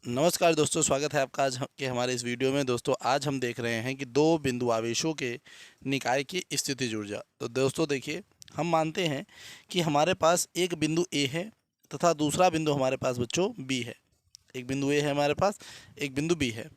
नमस्कार दोस्तों, स्वागत है आपका आज के हमारे इस वीडियो में। दोस्तों आज हम देख रहे हैं कि दो बिंदु आवेशों के निकाय की स्थितिज ऊर्जा। तो दोस्तों देखिए, हम मानते हैं कि हमारे पास एक बिंदु ए है तथा दूसरा बिंदु हमारे पास बच्चों बी है। एक बिंदु ए है हमारे पास, एक बिंदु बी है।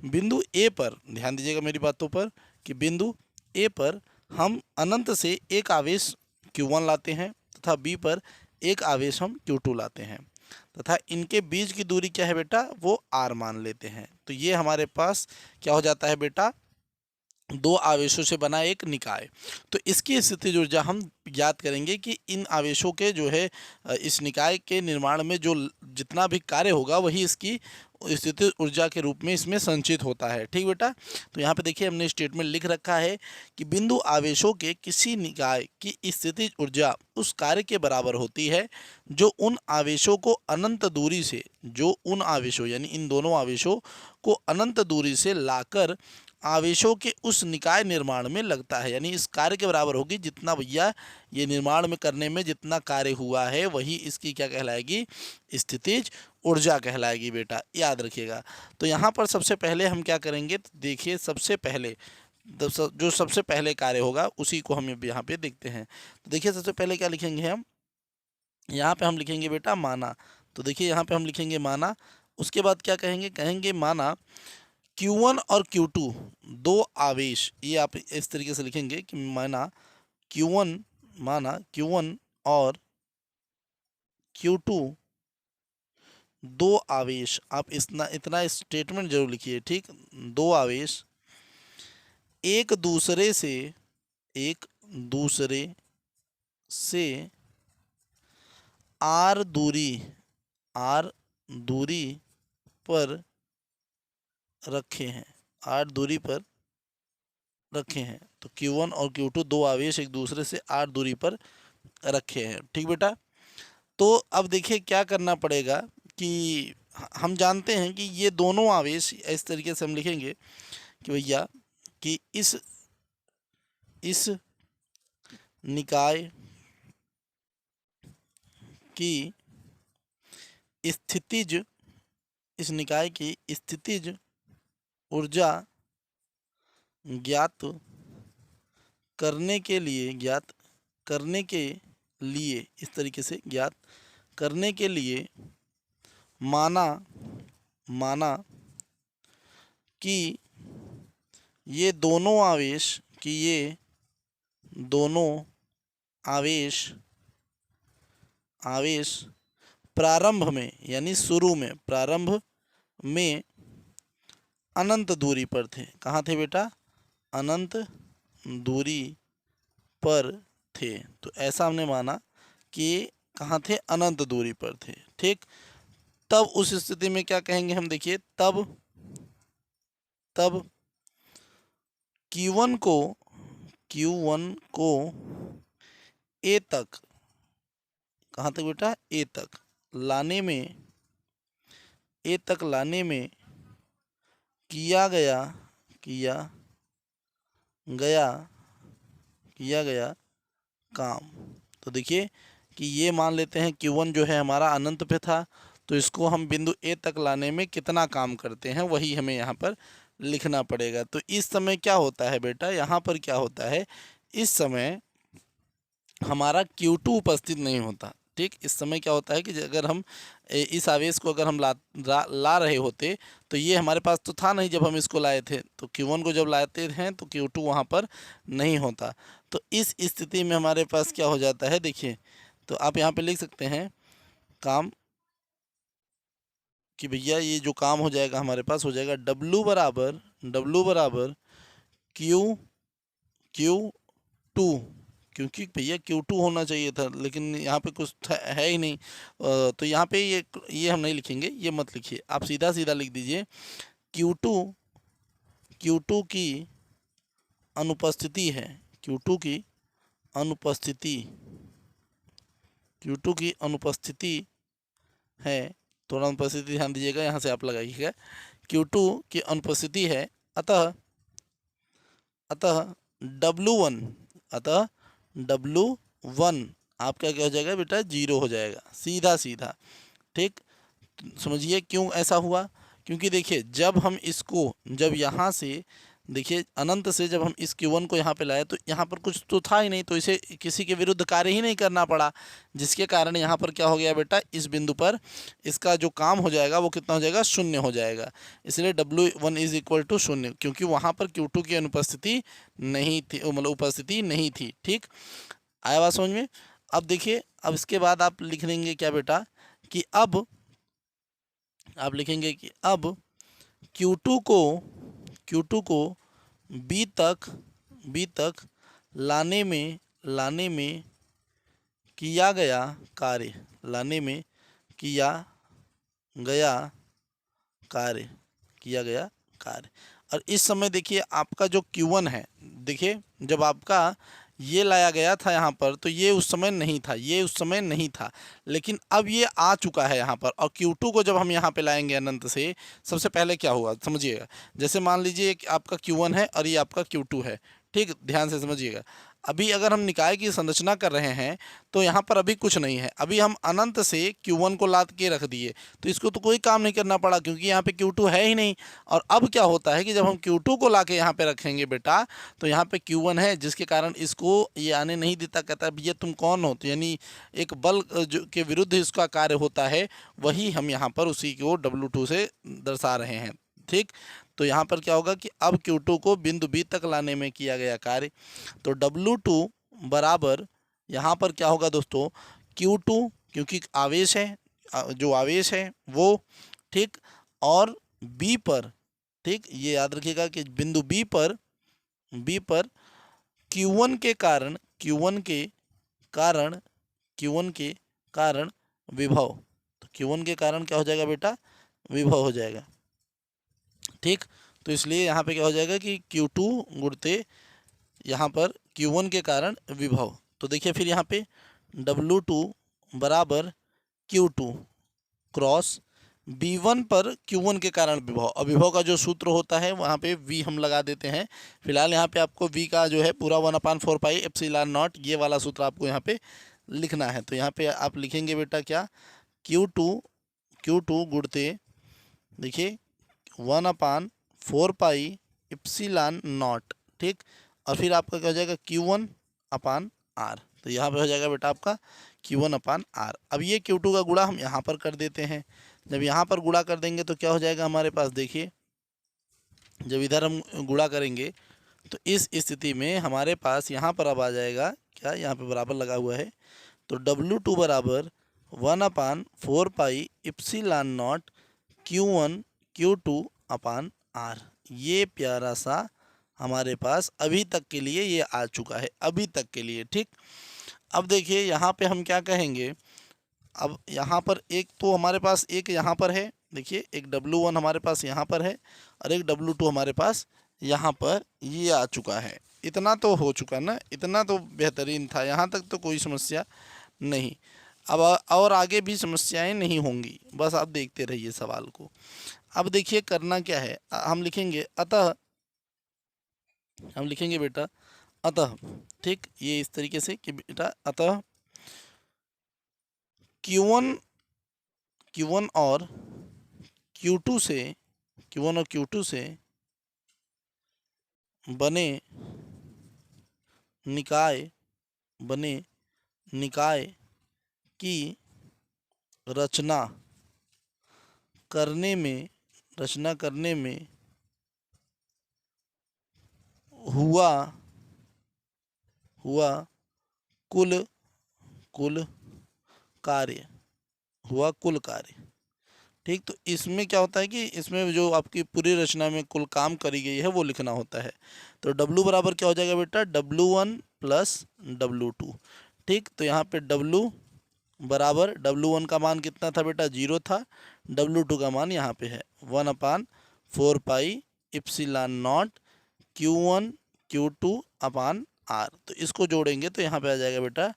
बिंदु ए पर ध्यान दीजिएगा मेरी बातों पर कि बिंदु ए पर हम अनंत से एक आवेश Q1 लाते हैं तथा बी पर एक आवेश हम Q2 लाते हैं तथा इनके बीच की दूरी क्या है बेटा, वो r मान लेते हैं। तो ये हमारे पास क्या हो जाता है बेटा, दो आवेशों से बना एक निकाय। तो इसकी स्थितिज ऊर्जा हम याद करेंगे कि इन आवेशों के जो है इस निकाय के निर्माण में जो जितना भी कार्य होगा वही इसकी स्थितिज ऊर्जा के रूप में इसमें संचित होता है। ठीक बेटा। तो यहाँ पे देखिए हमने स्टेटमेंट लिख रखा है कि बिंदु आवेशों के किसी निकाय की स्थितिज ऊर्जा उस कार्य के बराबर होती है जो उन आवेशों को अनंत दूरी से, जो उन आवेशों यानी इन दोनों आवेशों को अनंत दूरी से लाकर आवेशों के उस निकाय निर्माण में लगता है। यानी इस कार्य के बराबर होगी जितना भैया ये निर्माण में करने में जितना कार्य हुआ है वही इसकी क्या कहलाएगी, स्थितिज ऊर्जा कहलाएगी बेटा, याद रखिएगा। तो यहाँ पर सबसे पहले हम क्या करेंगे, तो देखिए सबसे पहले जो सबसे पहले कार्य होगा उसी को हम यहाँ पे देखते हैं। तो देखिए सबसे पहले क्या लिखेंगे हम, यहाँ पे हम लिखेंगे बेटा माना। तो देखिए यहाँ पे हम लिखेंगे माना। उसके बाद क्या कहेंगे, कहेंगे माना Q1 और Q2 दो आवेश, ये आप इस तरीके से लिखेंगे कि Q1 माना Q1 और Q2 दो आवेश। आप इतना इतना स्टेटमेंट जरूर लिखिए, ठीक। दो आवेश एक दूसरे से, एक दूसरे से आर दूरी पर रखे हैं, आर दूरी पर रखे हैं। तो Q1 और Q2 दो आवेश एक दूसरे से आर दूरी पर रखे हैं। ठीक बेटा। तो अब देखिए क्या करना पड़ेगा कि हम जानते हैं कि ये दोनों आवेश इस तरीके से हम लिखेंगे कि भैया कि इस निकाय की स्थितिज, इस निकाय की स्थितिज ऊर्जा ज्ञात करने के लिए, ज्ञात करने के लिए, इस तरीके से ज्ञात करने के लिए माना कि ये दोनों आवेश, कि ये दोनों आवेश प्रारंभ में, यानी शुरू में, प्रारंभ में अनंत दूरी पर थे। कहाँ थे बेटा, अनंत दूरी पर थे। तो ऐसा हमने माना कि कहाँ थे, अनंत दूरी पर थे। ठीक। तब उस स्थिति में क्या कहेंगे हम, देखिए तब Q1 को ए तक, कहाँ तक बेटा, ए तक लाने में, ए तक लाने में किया गया काम। तो देखिए कि ये मान लेते हैं Q1 जो है हमारा अनंत पे था, तो इसको हम बिंदु ए तक लाने में कितना काम करते हैं वही हमें यहाँ पर लिखना पड़ेगा। तो इस समय क्या होता है बेटा, यहाँ पर क्या होता है, इस समय हमारा Q2 उपस्थित नहीं होता। ठीक। इस समय क्या होता है कि अगर हम इस आवेश को अगर हम ला रहे होते तो ये हमारे पास तो था नहीं जब हम इसको लाए थे, तो Q1 को जब लाते हैं तो Q2 वहाँ पर नहीं होता। तो इस स्थिति में हमारे पास क्या हो जाता है, देखिए तो आप यहाँ पे लिख सकते हैं काम कि भैया ये जो काम हो जाएगा हमारे पास हो जाएगा W बराबर Q2, क्योंकि भैया Q2 होना चाहिए था लेकिन यहाँ पे कुछ है ही नहीं। तो यहाँ पे ये हम नहीं लिखेंगे, ये मत लिखिए, आप सीधा सीधा लिख दीजिए Q2 की अनुपस्थिति है, Q2 की अनुपस्थिति है। थोड़ा अनुपस्थिति ध्यान दीजिएगा, यहाँ से आप लगाइएगा, Q2 की अनुपस्थिति है। अतः W1 आपका क्या हो जाएगा बेटा, जीरो हो जाएगा, सीधा सीधा। ठीक। समझिए क्यों ऐसा हुआ, क्योंकि देखिए जब हम इसको, जब यहाँ से देखिए अनंत से जब हम इस Q1 को यहाँ पे लाए तो यहाँ पर कुछ तो था ही नहीं, तो इसे किसी के विरुद्ध कार्य ही नहीं करना पड़ा, जिसके कारण यहाँ पर क्या हो गया बेटा, इस बिंदु पर इसका जो काम हो जाएगा वो कितना हो जाएगा, शून्य हो जाएगा। इसलिए W1 इज इक्वल टू शून्य, क्योंकि वहाँ पर Q2 की अनुपस्थिति नहीं थी, मतलब उपस्थिति नहीं थी। ठीक, आया बात समझ में। अब देखिए, अब इसके बाद आप लिख लेंगे क्या बेटा, कि अब आप लिखेंगे कि अब Q2 को बी तक लाने में किया गया कार्य, लाने में किया गया कार्य, किया गया कार्य। और इस समय देखिए आपका जो Q1 है, देखिए जब आपका ये लाया गया था यहाँ पर तो ये उस समय नहीं था, ये उस समय नहीं था, लेकिन अब ये आ चुका है यहाँ पर। और Q2 को जब हम यहाँ पे लाएंगे अनंत से, सबसे पहले क्या हुआ समझिएगा। जैसे मान लीजिए कि आपका Q1 है और ये आपका Q2 है, ठीक, ध्यान से समझिएगा। अभी अगर हम निकाय की संरचना कर रहे हैं तो यहाँ पर अभी कुछ नहीं है, अभी हम अनंत से Q1 को लाद के रख दिए, तो इसको तो कोई काम नहीं करना पड़ा क्योंकि यहाँ पे Q2 है ही नहीं। और अब क्या होता है कि जब हम Q2 को ला के यहाँ पे रखेंगे बेटा, तो यहाँ पे Q1 है, जिसके कारण इसको ये आने नहीं देता, कहता है भैया तुम कौन हो, तो यानी एक बल जो के विरुद्ध इसका कार्य होता है, वही हम यहाँ पर उसी को W2 से दर्शा रहे हैं। ठीक, तो यहाँ पर क्या होगा कि अब Q2 को बिंदु B तक लाने में किया गया कार्य, तो W2 बराबर यहाँ पर क्या होगा दोस्तों, Q2, क्योंकि आवेश है, जो आवेश है वो, ठीक, और B पर, ठीक, ये याद रखिएगा कि बिंदु B पर Q1 के कारण, Q1 के कारण विभव, तो Q1 के कारण क्या हो जाएगा बेटा, विभव हो जाएगा। ठीक, तो इसलिए यहाँ पे क्या हो जाएगा कि Q2 गुणते यहाँ पर Q1 के कारण विभव। तो देखिए फिर यहाँ पे W2 बराबर Q2 क्रॉस B1 पर Q1 के कारण विभव। और विभव का जो सूत्र होता है वहाँ पे V हम लगा देते हैं। फिलहाल यहाँ पे आपको V का जो है पूरा 1/4 पाई एप्सिलॉन नॉट, ये वाला सूत्र आपको यहाँ पे लिखना है। तो यहाँ पे आप लिखेंगे बेटा क्या, Q2 गुणते देखिए 1/4 पाई एप्सिलॉन नॉट, ठीक, और फिर आपका क्या हो जाएगा Q1/R। तो यहाँ पे हो जाएगा बेटा आपका Q1/R। अब ये Q2 का गुणा हम यहाँ पर कर देते हैं। जब यहाँ पर गुणा कर देंगे तो क्या हो जाएगा हमारे पास, देखिए जब इधर हम गुणा करेंगे तो इस स्थिति में हमारे पास यहाँ पर अब आ जाएगा क्या, यहाँ पे बराबर लगा हुआ है, तो W2 बराबर 1/4 पाई एप्सिलॉन नॉट Q1/R। ये प्यारा सा हमारे पास अभी तक के लिए ये आ चुका है, अभी तक के लिए। ठीक, अब देखिए यहाँ पे हम क्या कहेंगे, अब यहाँ पर एक तो हमारे पास एक यहाँ पर है, देखिए एक W1 हमारे पास यहाँ पर है और एक W2 हमारे पास यहाँ पर ये आ चुका है। इतना तो हो चुका ना, इतना तो बेहतरीन था, यहाँ तक तो कोई समस्या नहीं। अब और आगे भी समस्याएं नहीं होंगी, बस आप देखते रहिए सवाल को। अब देखिए करना क्या है, हम लिखेंगे अतः, हम लिखेंगे बेटा अतः, ठीक, ये इस तरीके से कि बेटा अतः Q1 और Q2 से बने निकाय की रचना करने में हुआ कुल कार्य, ठीक। तो इसमें क्या होता है कि इसमें जो आपकी पूरी रचना में कुल काम करी गई है वो लिखना होता है। तो W बराबर क्या हो जाएगा बेटा, W1 प्लस W2, ठीक। तो यहाँ पे W बराबर W1 का मान कितना था बेटा, 0 था, W2 का मान यहाँ पे है 1/4 पाई एप्सिलॉन नॉट Q1/R। तो इसको जोड़ेंगे तो यहाँ पे आ जाएगा बेटा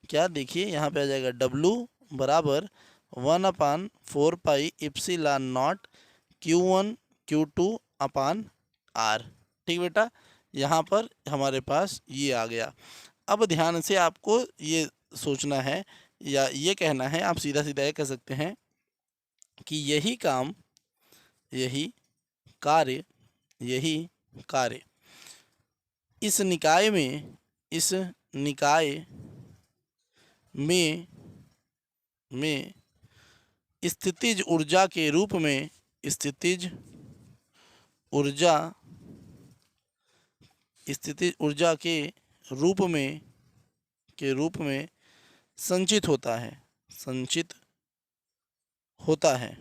क्या, देखिए यहाँ पे आ जाएगा W बराबर 1/4 पाई एप्सिलॉन नॉट Q1/R। ठीक बेटा, यहाँ पर हमारे पास ये आ गया। अब ध्यान से आपको ये सोचना है या ये कहना है, आप सीधा सीधा ये कह सकते हैं कि यही काम, यही कार्य, यही कार्य इस निकाय में, इस निकाय में स्थितिज ऊर्जा के रूप में, स्थितिज ऊर्जा, स्थितिज ऊर्जा के रूप में संचित होता है, संचित होता है,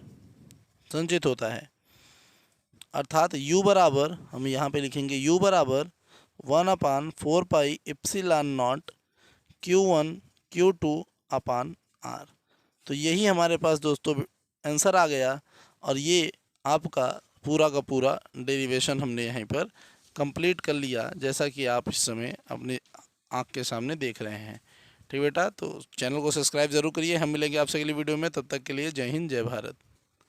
संचित होता है। अर्थात U बराबर, हम यहाँ पे लिखेंगे U बराबर 1/4πε0 Q1 Q2 अपान R। तो यही हमारे पास दोस्तों आंसर आ गया, और ये आपका पूरा डेरिवेशन हमने यहीं पर कंप्लीट कर लिया, जैसा कि आप इस समय अपने आँख के सामने देख रहे हैं। ठीक बेटा, तो चैनल को सब्सक्राइब ज़रूर करिए। हम मिलेंगे आपसे अगली वीडियो में, तब तक के लिए जय हिंद, जय भारत।